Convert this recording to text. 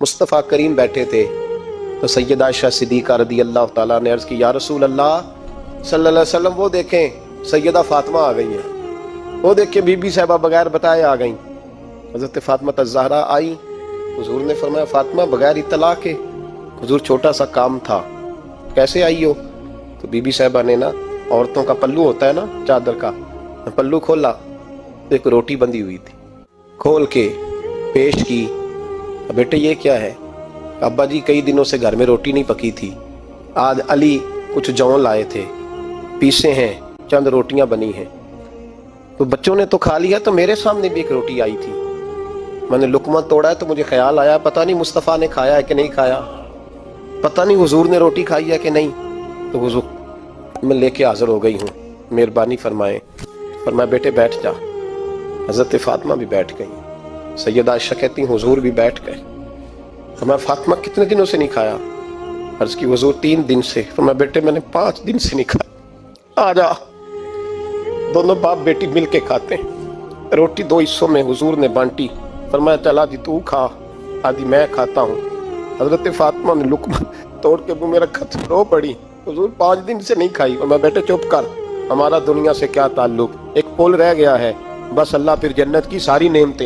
مصطفیٰ کریم بیٹھے تھے تو سیدہ عائشہ صدیقہ رضی اللہ تعالیٰ نے عرض کی یا رسول اللہ صلی اللہ علیہ وسلم وہ دیکھیں سیدہ فاطمہ آ گئی ہیں، وہ دیکھیں بی بی صاحبہ بغیر بتائے آ گئیں۔ حضرت فاطمہ الزہرا آئی، حضور نے فرمایا فاطمہ بغیر اطلاع کے؟ حضور چھوٹا سا کام تھا۔ کیسے آئی ہو؟ تو بی بی صاحبہ نے نا، عورتوں کا پلو ہوتا ہے نا چادر کا، پلو کھولا، ایک روٹی بندھی ہوئی تھی، کھول کے پیش کی۔ بیٹے یہ کیا ہے؟ ابا جی کئی دنوں سے گھر میں روٹی نہیں پکی تھی، آج علی کچھ جون لائے تھے، پیسے ہیں، چند روٹیاں بنی ہیں، تو بچوں نے تو کھا لیا، تو میرے سامنے بھی ایک روٹی آئی تھی، میں نے لقمہ توڑا ہے تو مجھے خیال آیا پتہ نہیں مصطفیٰ نے کھایا ہے کہ نہیں کھایا، پتہ نہیں حضور نے روٹی کھائی ہے کہ نہیں، تو حضور میں لے کے حاضر ہو گئی ہوں، مہربانی فرمائیں۔ فرمایا بیٹے بیٹھ جا۔ حضرت فاطمہ بھی بیٹھ گئی، سیدہ عائشہ کہتی ہیں حضور بھی بیٹھ گئے۔ فرمایا فاطمہ کتنے دنوں سے نہیں کھایا؟ عرض کی حضور 3 دن سے۔ فرمایا بیٹے میں نے 5 دن سے نہیں کھایا، آ جا۔ دونوں باپ بیٹی مل کے کھاتے ہیں، روٹی 2 حصوں میں حضور نے بانٹی۔ فرمایا چلا جی تو کھا، آدھی میں کھاتا ہوں۔ حضرت فاطمہ نے لقمہ توڑ کے منہ میں رکھا تو رو پڑی، حضور 5 دن سے نہیں کھائی۔ فرمایا بیٹے چپ کر، ہمارا دنیا سے کیا تعلق، ایک پل رہ گیا ہے، بس اللہ پھر جنت کی ساری نعمتیں